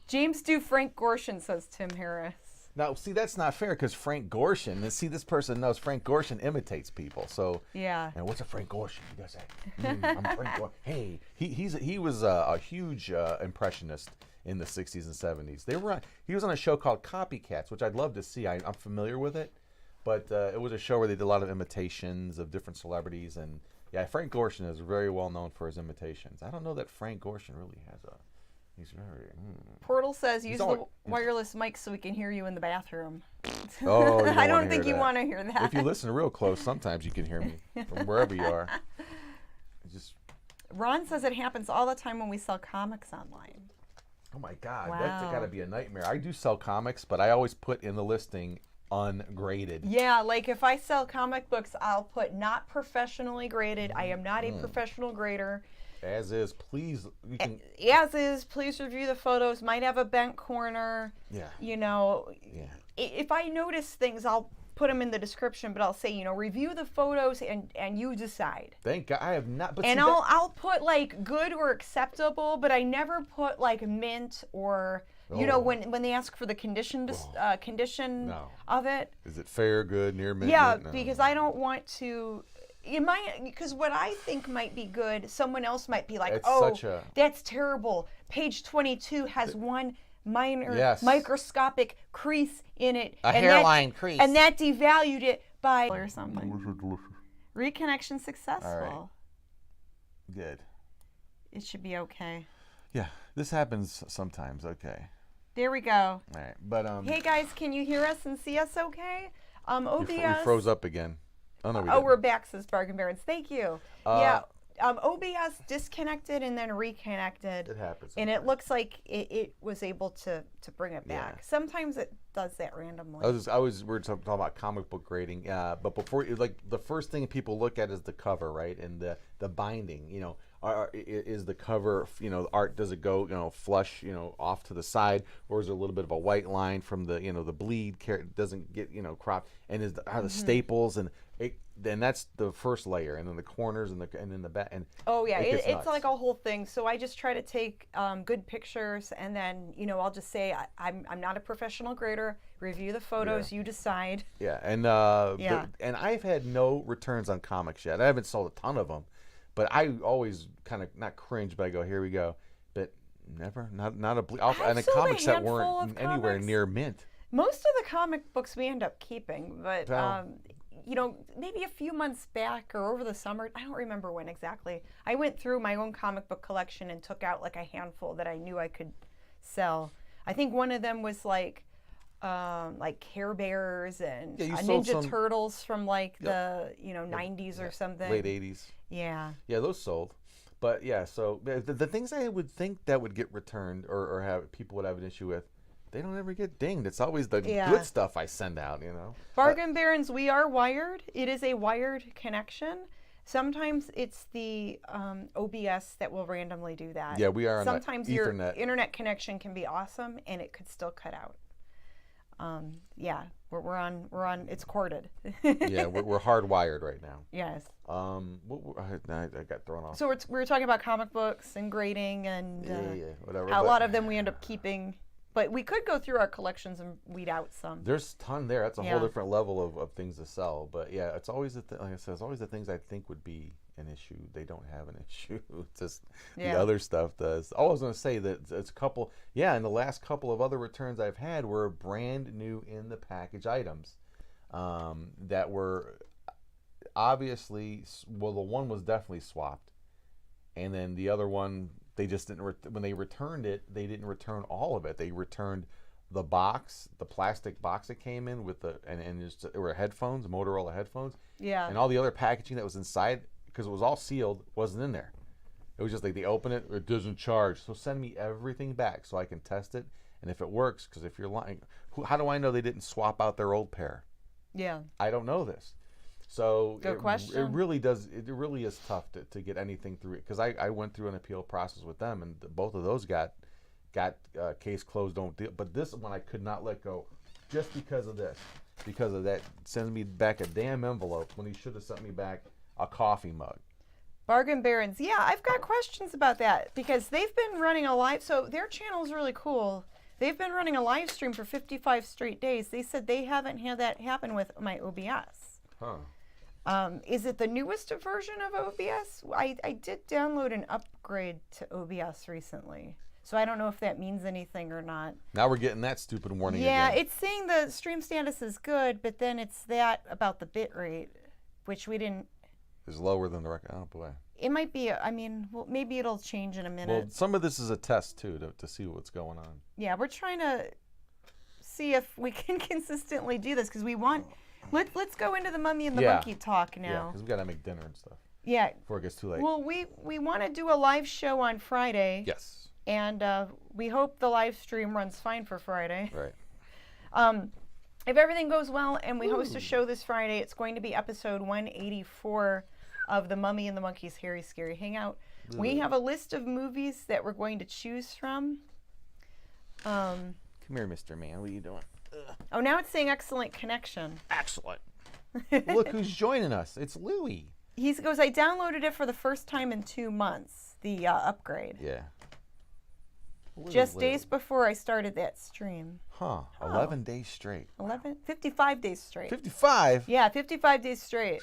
B: James Do Frank Gorshin, says Tim Harris.
A: Now, see, that's not fair because Frank Gorshin, and see, this person knows Frank Gorshin imitates people. So
B: yeah.
A: And what's a Frank Gorshin? You guys say, I'm Frank Gorshin. Hey, he was a huge impressionist in the 60s and 70s. He was on a show called Copycats, which I'd love to see. I'm familiar with it, but it was a show where they did a lot of imitations of different celebrities, and yeah, Frank Gorshin is very well known for his imitations. I don't know that Frank Gorshin really has a. He's very.
B: Portal says use the wireless mic so we can hear you in the bathroom.
A: Oh,
B: I don't think you want to hear that.
A: If you listen real close, sometimes you can hear me from wherever you are.
B: Ron says it happens all the time when we sell comics online.
A: Oh my God, that's got to be a nightmare. I do sell comics, but I always put in the listing ungraded.
B: Yeah, like if I sell comic books, I'll put not professionally graded. I am not a professional grader.
A: As is, please.
B: As is, please review the photos. Might have a bent corner.
A: Yeah.
B: You know.
A: Yeah.
B: If I notice things, I'll put them in the description, but I'll say, you know, review the photos and you decide.
A: Thank God I have not. But
B: And
A: see,
B: I'll put like good or acceptable, but I never put like mint or, you know, when they ask for the condition of it.
A: Is it fair, good, near mint?
B: Yeah,
A: No.
B: because I don't want to. Because what I think might be good, someone else might be like,
A: It's
B: that's terrible. Page 22 has one minor microscopic crease in it.
A: A hairline crease.
B: And that devalued it by or something. Reconnection successful.
A: All right. Good.
B: It should be okay.
A: Yeah, this happens sometimes. Okay.
B: There we go.
A: All right, but
B: Hey guys, can you hear us and see us okay? OBS.
A: We froze up again. Oh no,
B: we're back, says Bargain Barons. Thank you. Yeah. OBS disconnected and then reconnected.
A: It happens.
B: And it looks like it was able to bring it back.
A: Yeah.
B: Sometimes it does that randomly.
A: We were talking about comic book grading, but before, like, the first thing people look at is the cover, right, and the binding. You know, is the cover, you know, art, does it go, you know, flush, you know, off to the side, or is there a little bit of a white line from the, you know, the bleed doesn't get, you know, cropped, and are the staples and then that's the first layer, and then the corners and then the back. And it's like a whole thing. So I just try to take good pictures, and then, you know, I'll just say I'm not a professional grader. Review the photos, you decide. Yeah, and and I've had no returns on comics yet. I haven't sold a ton of them, but I always kind of not cringe, but I go, here we go, but never not a and the comics that weren't anywhere near mint.
B: Most of the comic books we end up keeping, but. You know, maybe a few months back or over the summer, I don't remember when exactly, I went through my own comic book collection and took out like a handful that I knew I could sell. I think one of them was like Care Bears and Ninja Turtles from like the, you know, 90s or something.
A: Late 80s.
B: Yeah.
A: Yeah, those sold. But yeah, so the things I would think that would get returned or have people would have an issue with, they don't ever get dinged. It's always the good stuff I send out, you know.
B: Bargain Barons, we are wired. It is a wired connection. Sometimes it's the OBS that will randomly do that.
A: Yeah, we are.
B: Sometimes your internet connection can be awesome, and it could still cut out. We're on. It's corded.
A: Yeah, we're hardwired right now.
B: Yes.
A: I got thrown off.
B: So we were talking about comic books and grading and
A: whatever.
B: How a lot of them we end up keeping. But we could go through our collections and weed out some.
A: There's a ton there. That's a whole different level of things to sell. But yeah, it's always like I said, it's always the things I think would be an issue. They don't have an issue. Just the other stuff does. I was going to say that it's a couple. Yeah, and the last couple of other returns I've had were brand new in the package items that were obviously. Well, the one was definitely swapped, and then the other one. They just didn't, when they returned it, they didn't return all of it. They returned the box, the plastic box it came in with and just, it were headphones, Motorola headphones. Yeah. And all the other packaging that was inside, because it was all sealed, wasn't in there. It was just like they open it doesn't charge. So send me everything back so I can test it. And if it works, because if you're lying, how do I know they didn't swap out their old pair? Yeah. I don't know this. So it really does. It really is tough to get anything through it, because I went through an appeal process with them, and both of those got case closed, don't deal. But this one I could not let go, just because of this, because of that. Sends me back a damn envelope when he should have sent me back a coffee mug.
B: Bargain Barons, yeah, I've got questions about that, because they've been running a live. So their channel is really cool. They've been running a live stream for 55 straight days. They said they haven't had that happen with my OBS. Huh. Is it the newest version of OBS? I did download an upgrade to OBS recently, so I don't know if that means anything or not.
A: Now we're getting that stupid warning again.
B: Yeah, it's saying the stream status is good, but then it's that about the bit rate, which we didn't.
A: Is lower than the record. Oh boy.
B: It might be. I mean, well, maybe it'll change in a minute.
A: Well, some of this is a test too to see what's going on.
B: Yeah, we're trying to see if we can consistently do this, because we want. Let's go into the Mummy and the Monkey talk now.
A: Yeah, because we got to make dinner and stuff.
B: Yeah.
A: Before it gets too late.
B: Well, we want to do a live show on Friday.
A: Yes.
B: And we hope the live stream runs fine for Friday.
A: Right.
B: If everything goes well and we host a show this Friday, it's going to be episode 184 of the Mummy and the Monkey's Hairy Scary Hangout. We have a list of movies that we're going to choose from.
A: Come here, Mr. Man. What are you doing?
B: Oh, now it's saying excellent connection.
A: Excellent. Look who's joining us. It's Louie.
B: He goes, I downloaded it for the first time in 2 months, the upgrade.
A: Yeah.
B: Just days before I started that stream.
A: Huh. 11 days straight.
B: 55 days straight.
A: 55?
B: Yeah, 55 days straight.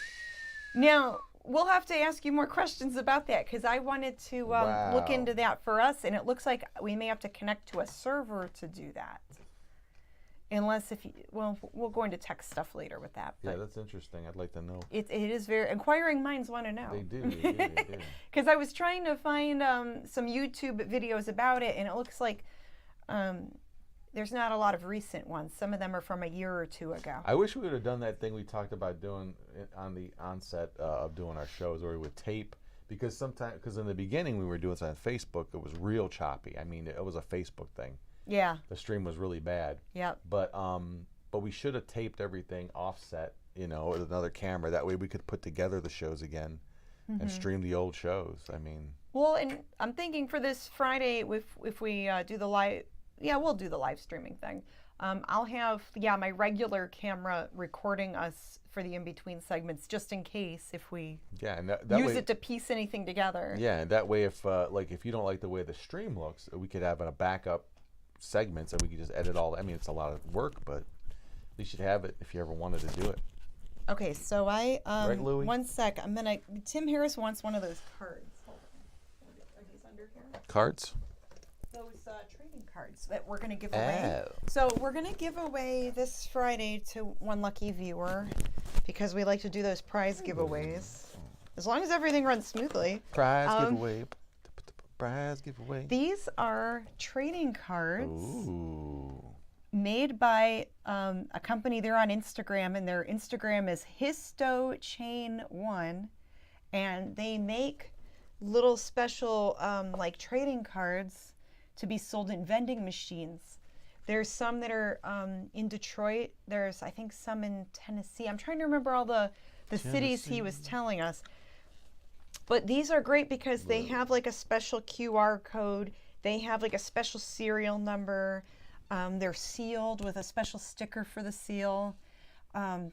B: Now, we'll have to ask you more questions about that because I wanted to look into that for us, and it looks like we may have to connect to a server to do that. Unless well, we'll go into tech stuff later with that.
A: Yeah, that's interesting. I'd like to know.
B: It is very, inquiring minds want to know.
A: They do.
B: Because I was trying to find some YouTube videos about it, and it looks like there's not a lot of recent ones. Some of them are from a year or two ago.
A: I wish we would have done that thing we talked about doing on the onset of doing our shows, where we would tape. Because in the beginning we were doing this on Facebook, it was real choppy. I mean, it was a Facebook thing.
B: Yeah.
A: The stream was really bad.
B: Yep.
A: But we should have taped everything offset, with another camera. That way we could put together the shows again and stream the old shows. I mean. Well,
B: and I'm thinking for this Friday, if we do the live, we'll do the live streaming thing. I'll have my regular camera recording us for the in-between segments, just in case if we use it to piece anything together.
A: Yeah, and that way if you don't like the way the stream looks, we could have a backup segments and we could just edit all. I mean, it's a lot of work, but at least you'd have it if you ever wanted to do it.
B: Okay, so
A: right, Louie?
B: 1 sec. Tim Harris wants one of those cards. Hold on. Are these under here?
A: Cards?
B: Those trading cards that we're going to give away. So we're going to give away this Friday to one lucky viewer because we like to do those prize giveaways. As long as everything runs smoothly.
A: Prize giveaway. Prize giveaway.
B: These are trading cards.
A: Ooh.
B: Made by a company. They're on Instagram, and their Instagram is HistoChain1, and they make little special trading cards to be sold in vending machines. There's some that are in Detroit. There's, I think, some in Tennessee. I'm trying to remember all the cities he was telling us. But these are great because they have like a special QR code. They have like a special serial number. They're sealed with a special sticker for the seal.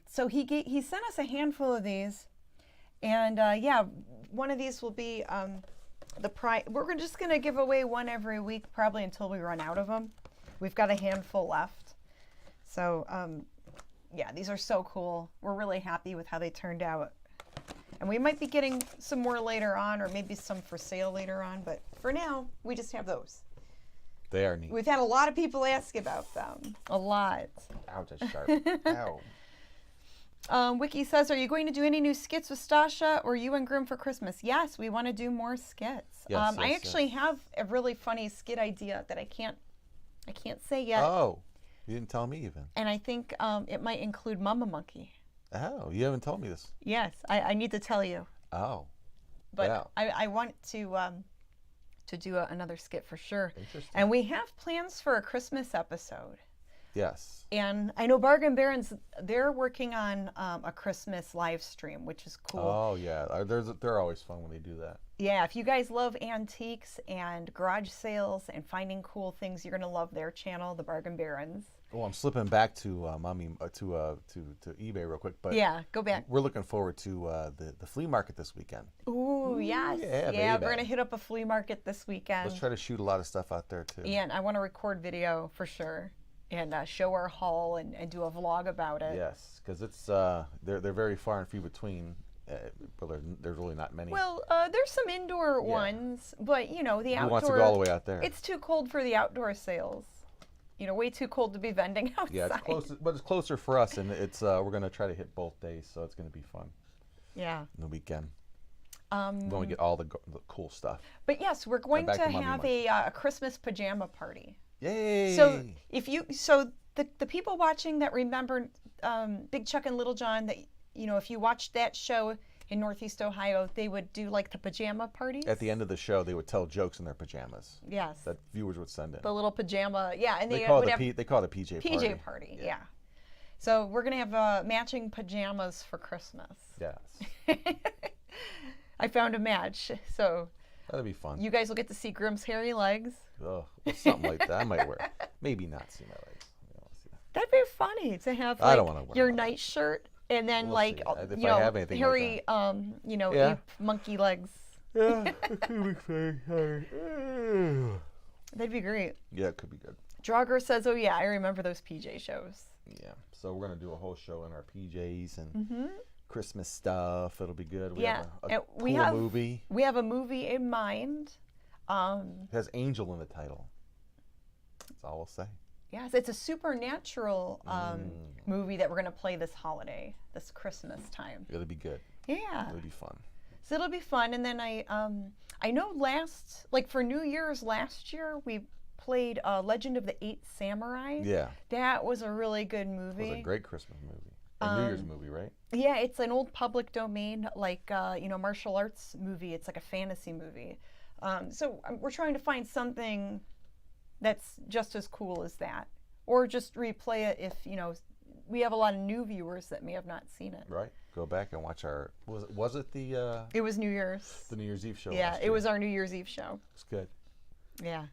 B: So he sent us a handful of these. And one of these will be the prize. We're just going to give away one every week probably until we run out of them. We've got a handful left. So these are so cool. We're really happy with how they turned out. And we might be getting some more later on, or maybe some for sale later on. But for now, we just have those.
A: They are neat.
B: We've had a lot of people ask about them. A lot.
A: Ouch, that's sharp. Ow.
B: Wiki says, are you going to do any new skits with Stasha or you and Groom for Christmas? Yes, we want to do more skits.
A: Yes,
B: I actually have a really funny skit idea that I can't say yet.
A: Oh, you didn't tell me even.
B: And I think it might include MummyAndMonkey.
A: Oh, you haven't told me this.
B: Yes, I need to tell you.
A: Oh.
B: But
A: yeah.
B: I want to do another skit for sure.
A: Interesting.
B: And we have plans for a Christmas episode.
A: Yes.
B: And I know Bargain Barons, they're working on a Christmas live stream, which is cool.
A: Oh, yeah. They're always fun when they do that.
B: Yeah, if you guys love antiques and garage sales and finding cool things, you're going to love their channel, the Bargain Barons.
A: Oh, I'm slipping back to to eBay real quick, but
B: yeah, go back.
A: We're looking forward to the flea market this weekend.
B: Ooh, yes.
A: Yeah,
B: we're gonna hit up a flea market this weekend.
A: Let's try to shoot a lot of stuff out there too.
B: Yeah, and I want to record video for sure and show our haul and do a vlog about it.
A: Yes, because it's they're very far and few between. But there's really not many.
B: Well, there's some indoor ones, but the outdoor.
A: Who wants to go all the way out there?
B: It's too cold for the outdoor sales. Way too cold to be vending outside.
A: Yeah, it's close, but it's closer for us, and it's we're gonna try to hit both days, so it's gonna be fun.
B: Yeah.
A: The weekend. When we get all the cool stuff.
B: But yes, we're going to have a Christmas pajama party.
A: Yay!
B: So the people watching that remember Big Chuck and Little John, that if you watched that show in Northeast Ohio, they would do like the pajama parties.
A: At the end of the show, they would tell jokes in their pajamas.
B: Yes.
A: That viewers would send in.
B: The little pajama, and
A: they call it a PJ party.
B: PJ party, yeah. So we're gonna have matching pajamas for Christmas.
A: Yes.
B: I found a match, so.
A: That'll be fun.
B: You guys will get to see Grimm's hairy legs.
A: Oh, something like that. I might wear it. Maybe not see my legs.
B: That'd be funny to have
A: I don't
B: like
A: wanna wear
B: your
A: one.
B: nightshirt and then
A: We'll
B: like
A: see. If
B: you
A: I
B: know
A: have anything like
B: hairy
A: Yeah.
B: ape monkey legs.
A: Yeah, it could be funny.
B: That'd be great.
A: Yeah, it could be good.
B: Draugr says, "Oh yeah, I remember those PJ shows."
A: Yeah, so we're gonna do a whole show in our PJs and
B: Mm-hmm.
A: Christmas stuff. It'll be good. We
B: Yeah,
A: have a
B: and
A: cool
B: we have
A: movie.
B: we have a movie in mind.
A: It has angel in the title. That's all we'll say.
B: Yes, it's a supernatural movie that we're gonna play this holiday, this Christmas time.
A: It'll be good.
B: Yeah.
A: It'll be fun.
B: So it'll be fun. And then I know for New Year's last year, we played Legend of the Eight Samurai.
A: Yeah.
B: That was a really good
A: It
B: movie.
A: was a great Christmas movie. A New Year's movie, right?
B: Yeah, it's an old public domain, like, martial arts movie. It's like a fantasy movie. So we're trying to find something that's just as cool as that. Or just replay it if, we have a lot of new viewers that may have not seen it.
A: Right. Go back and watch our. Was it the?
B: It was New Year's.
A: The New Year's Eve show.
B: Yeah,
A: last
B: it
A: year.
B: was our New Year's Eve show.
A: It's good.
B: Yeah.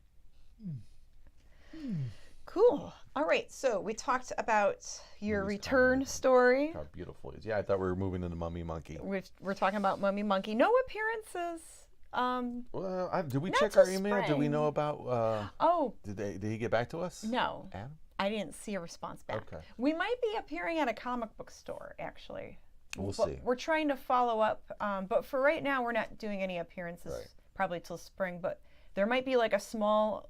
B: Cool. All right, so we talked about your
A: Movie's
B: return
A: coming.
B: story.
A: How beautiful it is. Yeah, I thought we were moving into MummyAndMonkey.
B: We're talking about MummyAndMonkey. No appearances.
A: Well, did we
B: Not
A: check
B: till
A: our email? Did we
B: spring.
A: know about?
B: Oh,
A: Did he get back to us?
B: no.
A: Adam?
B: I didn't see a response back.
A: Okay.
B: We might be appearing at a comic book store, actually.
A: We'll
B: But
A: see.
B: We're trying to follow up. But for right now, we're not doing any appearances,
A: Right.
B: probably till spring. But there might be like a small,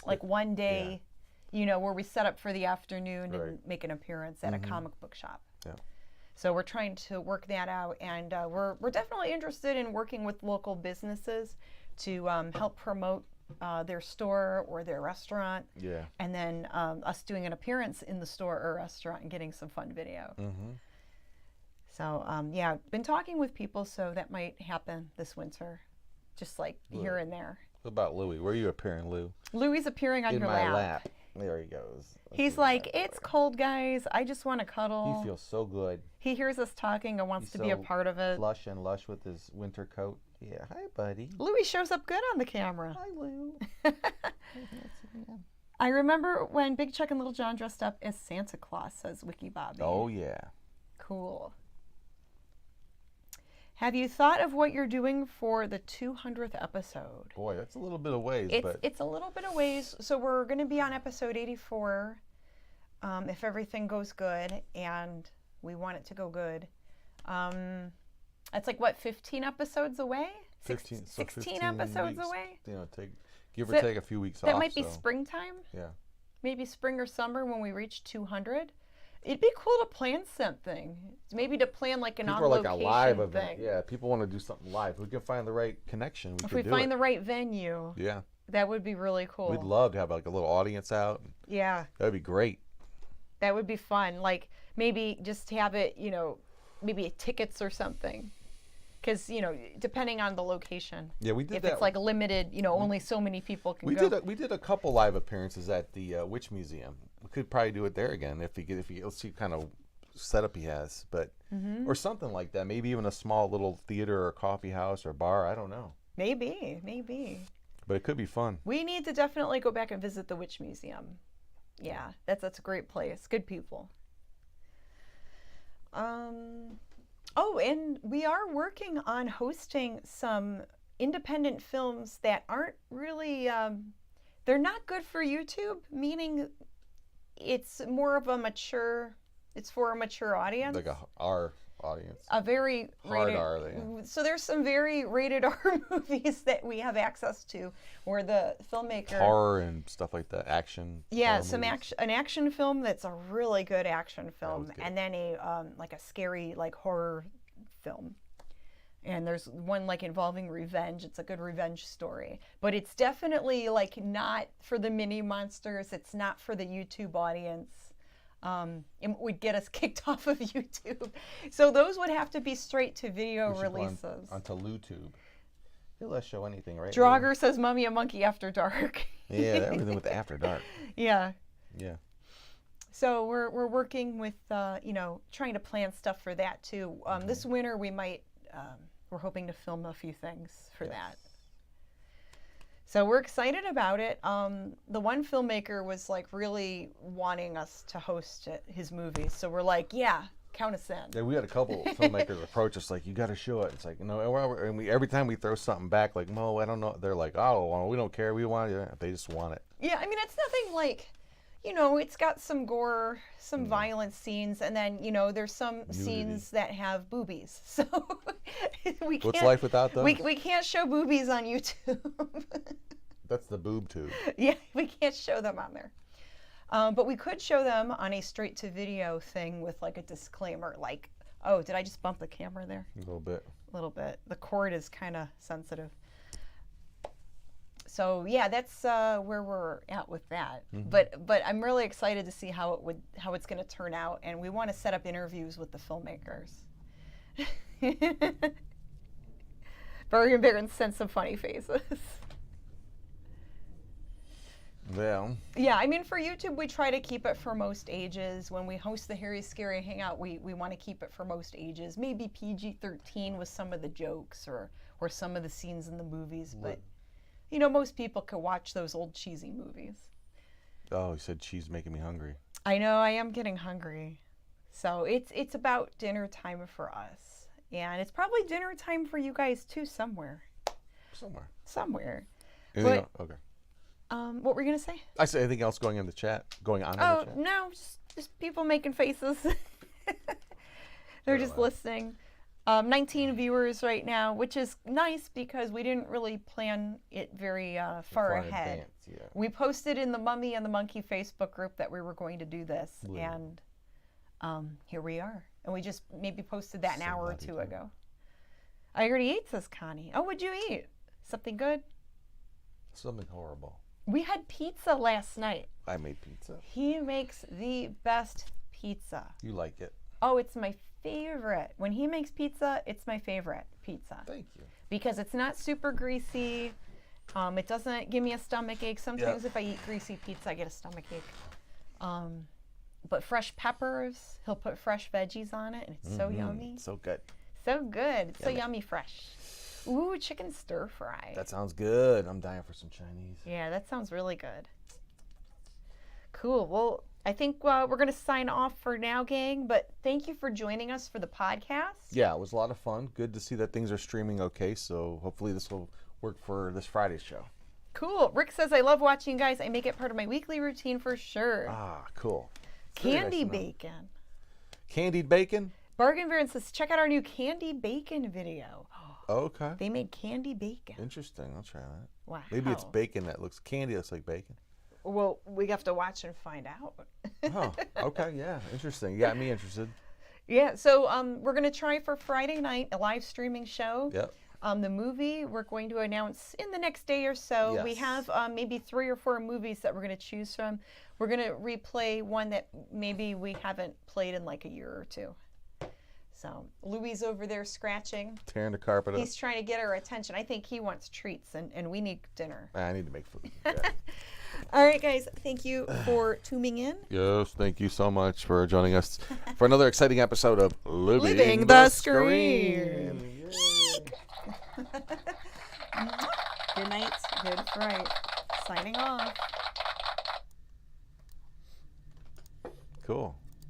B: like one day, where we set up for the afternoon
A: Right.
B: and make an appearance at a comic book shop.
A: Yeah.
B: So we're trying to work that out. And we're definitely interested in working with local businesses to help promote their store or their restaurant.
A: Yeah.
B: And then us doing an appearance in the store or restaurant and getting some fun video.
A: Mm-hmm.
B: So, been talking with people, so that might happen this winter, just like here and there.
A: What about Louie? Where are you appearing, Lou?
B: Louie's appearing on
A: In
B: your
A: my
B: lap.
A: lap. There he goes.
B: He's like, it's cold, guys. I just want to cuddle.
A: He feels so good.
B: He hears us talking and wants
A: He's
B: to be a
A: so
B: part of it.
A: Flush and lush with his winter coat. Yeah. Hi, buddy.
B: Louie shows up good on the camera.
A: Hi, Lou.
B: I remember when Big Chuck and Little John dressed up as Santa Claus, says Wiki Bobby.
A: Oh, yeah.
B: Cool. Have you thought of what you're doing for the 200th episode?
A: Boy, that's a little bit of ways, but
B: It's a little bit of ways. So we're going to be on episode 84 if everything goes good, and we want it to go good. That's like, what, 15 episodes away?
A: 15
B: 16 episodes
A: weeks,
B: away?
A: Give
B: So
A: or take a few weeks off.
B: That might be
A: so,
B: springtime?
A: Yeah.
B: Maybe spring or summer when we reach 200. It'd be cool to plan something. Maybe to plan like an
A: People are like a
B: on-location
A: live
B: thing.
A: event. Yeah, people want to do something live. We can find the right connection.
B: If we find the right venue,
A: Yeah.
B: that would be really cool.
A: We'd love to have like a little audience out.
B: Yeah,
A: That'd be great.
B: that would be fun. Like maybe just have it, maybe tickets or something. Because, depending on the location.
A: Yeah, we did
B: If
A: that.
B: it's like limited, only so many people can
A: we
B: go.
A: did a couple live appearances at the Witch Museum. We could probably do it there again if let's see kind of setup he has, but or something like that. Maybe even a small little theater or coffee house or bar. I don't know.
B: Maybe.
A: But it could be fun.
B: We need to definitely go back and visit the Witch Museum. Yeah, that's a great place. Good people. Oh, and we are working on hosting some independent films that aren't really, they're not good for YouTube, meaning it's more of it's for a mature audience.
A: Like our audience.
B: A very
A: Hard
B: rated
A: R, yeah.
B: So there's some very rated R movies that we have access to where the filmmaker
A: Horror and stuff like that. Action.
B: yeah,
A: horror movies.
B: an action film that's a really good action film,
A: good.
B: and then a like a scary like horror film. And there's one like involving revenge. It's a good revenge story, but it's definitely like not for the mini monsters. It's not for the YouTube audience. It would get us kicked off of YouTube. So those would have to be straight to video
A: We should go
B: releases.
A: onto LuTube. He'll let us show anything, right?
B: Draugr says MummyAndMonkey After Dark.
A: Yeah, everything with the After Dark.
B: Yeah.
A: Yeah.
B: So we're working with trying to plan stuff for that too. This winter we might we're hoping to film a few things for that. So we're excited about it. The one filmmaker was like really wanting us to host his movie. So we're like, yeah, count us in.
A: Yeah, we had a couple filmmakers approach us like, you got to show it. It's like, and every time we throw something back, like, Mo, I don't know. They're like, oh, well, we don't care. We want it. They just want it.
B: Yeah, I mean, it's nothing like, it's got some gore, some violent scenes, and then, there's some scenes that have boobies. So we can't.
A: What's life without those?
B: We can't show boobies on YouTube.
A: That's the boob tube.
B: Yeah, we can't show them on there. But we could show them on a straight-to-video thing with like a disclaimer, like, oh, did I just bump the camera there?
A: A little bit.
B: A little bit. The cord is kind of sensitive. So yeah, that's where we're at with that. But I'm really excited to see how it's going to turn out, and we want to set up interviews with the filmmakers. Bergen Baron sent some funny faces.
A: Well.
B: Yeah, I mean, for YouTube, we try to keep it for most ages. When we host the Harry Scary Hangout, we want to keep it for most ages. Maybe PG-13 with some of the jokes or some of the scenes in the movies, but most people could watch those old cheesy movies.
A: Oh, you said cheese making me hungry.
B: I know, I am getting hungry. So it's about dinner time for us. And it's probably dinner time for you guys too somewhere. Somewhere.
A: But, okay.
B: What were you going to say?
A: I said anything else going on in the chat?
B: Oh, no, just people making faces. They're just listening. 19 viewers right now, which is nice because we didn't really plan it very far ahead.
A: Yeah.
B: We posted in the Mummy and the Monkey Facebook group that we were going to do this, and here we are. And we just maybe posted that an hour or two ago. I already ate, says Connie. Oh, what'd you eat? Something good?
A: Something horrible.
B: We had pizza last night.
A: I made pizza.
B: He makes the best pizza.
A: You like it?
B: Oh, it's my favorite. When he makes pizza, it's my favorite pizza.
A: Thank you.
B: Because it's not super greasy. It doesn't give me a stomach ache. Sometimes if I eat greasy pizza, I get a stomach ache. But fresh peppers, he'll put fresh veggies on it, and it's so yummy.
A: So good.
B: So good. It's so yummy fresh. Ooh, chicken stir fry.
A: That sounds good. I'm dying for some Chinese.
B: Yeah, that sounds really good. Cool. Well, I think we're going to sign off for now, gang. But thank you for joining us for the podcast.
A: Yeah, it was a lot of fun. Good to see that things are streaming okay. So hopefully this will work for this Friday's show.
B: Cool. Rick says, I love watching you guys. I make it part of my weekly routine for sure.
A: Ah, cool.
B: Candy bacon.
A: Candied bacon?
B: Bargain Baron says, check out our new candy bacon video.
A: Okay.
B: They made candy bacon.
A: Interesting. I'll try that.
B: Wow.
A: Maybe it's bacon that looks candy that's like bacon.
B: Well, we have to watch and find out.
A: Oh, okay. Yeah. Interesting. You got me interested.
B: Yeah. So we're going to try for Friday night a live streaming show.
A: Yep.
B: The movie we're going to announce in the next day or so.
A: Yes.
B: We have maybe 3 or 4 movies that we're going to choose from. We're going to replay one that maybe we haven't played in like a year or two. So Louis over there scratching.
A: Tearing the carpet up.
B: He's trying to get our attention. I think he wants treats, and we need dinner.
A: I need to make food. Yeah.
B: All right, guys. Thank you for tuning in.
A: Yes, thank you so much for joining us for another exciting episode of
B: Living the Scream. Good night. Good fright. Signing off.
A: Cool.